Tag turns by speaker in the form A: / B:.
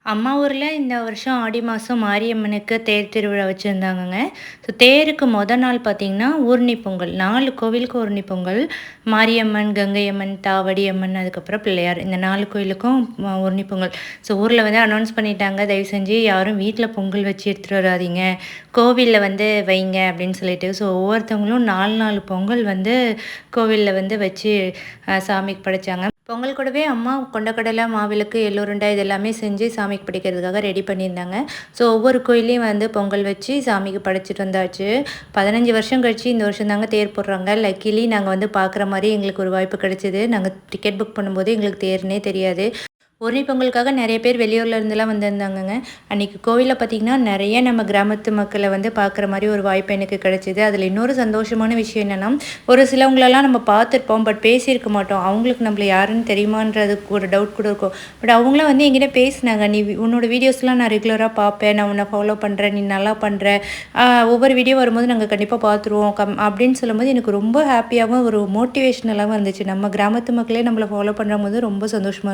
A: அம்மா ஊர்ல இந்த வருஷம் ஆடி மாதம் மாரியம்மனுக்கு தேர் திருவிழா வச்சுருந்தாங்கங்க. ஸோ தேருக்கு நாள் பார்த்தீங்கன்னா, ஊர்ணி பொங்கல். 4 கோவிலுக்கு ஊர்ணி பொங்கல். மாரியம்மன், கங்கையம்மன், தாவடி அம்மன், அதுக்கப்புறம் பிள்ளையார். இந்த 4 கோயிலுக்கும் ஊர்ணி பொங்கல். ஸோ ஊர்ல வந்து அனௌன்ஸ் பண்ணிட்டாங்க, தயவு செஞ்சு யாரும் வீட்ல பொங்கல் வச்சு எடுத்துட்டு வராதீங்க. கோவில்ல வந்து வைங்க அப்படின்னு சொல்லிட்டு. ஸோ ஒவ்வொருத்தவங்களும் 4 பொங்கல் வந்து கோவில்ல வந்து வச்சு சாமிக்கு படைச்சாங்க. பொங்கல் கூடவே அம்மா கொண்டக்கடலை, மாவிளக்கு, எள்ளுருண்டை இது எல்லாமே செஞ்சு சாமிக்கு படைக்கிறதுக்காக ரெடி பண்ணியிருந்தாங்க. ஸோ ஒவ்வொரு கோயில்லையும் வந்து பொங்கல் வச்சு சாமிக்கு படைச்சிட்டு வந்தாச்சு. 15 வருஷம் கழிச்சு இந்த வருஷம் தாங்க தேர் போடுறாங்க. லக்கிலி நாங்கள் வந்து பார்க்குற மாதிரி எங்களுக்கு ஒரு வாய்ப்பு கிடைச்சிது. நாங்கள் டிக்கெட் புக் பண்ணும்போது எங்களுக்கு தேர்னே தெரியாது. ஊர்ணி பொங்கலுக்காக நிறைய பேர் வெளியூர்ல இருந்துலாம் வந்திருந்தாங்கங்க. அன்றைக்கி கோவிலில் பார்த்திங்கன்னா, நிறைய நம்ம கிராமத்து மக்களை வந்து பார்க்குற மாதிரி ஒரு வாய்ப்பு எனக்கு கிடைச்சிது. அதில் இன்னொரு சந்தோஷமான விஷயம் என்னென்னா, ஒரு சிலவங்களெல்லாம் நம்ம பார்த்துருப்போம், பட் பேசியிருக்க மாட்டோம். அவங்களுக்கு நம்மள யாருன்னு தெரியுமான்றதுக்கு ஒரு டவுட் கூட இருக்கும். பட் அவங்களாம் வந்து என்கிட்ட பேசினாங்க, "நீ உன்னோட வீடியோஸ்லாம் நான் ரெகுலராக பார்ப்பேன், நான் உன்னை ஃபாலோ பண்ணுறேன், நீ நல்லா பண்ணுற, ஒவ்வொரு வீடியோ வரும்போது நாங்கள் கண்டிப்பாக பார்த்துருவோம்" அப்படின்னு சொல்லும்போது எனக்கு ரொம்ப ஹாப்பியாகவும் ஒரு மோட்டிவேஷ்னலாகவும் இருந்துச்சு. நம்ம கிராமத்து மக்களே நம்மளை ஃபாலோ பண்ணும்போது ரொம்ப சந்தோஷமாக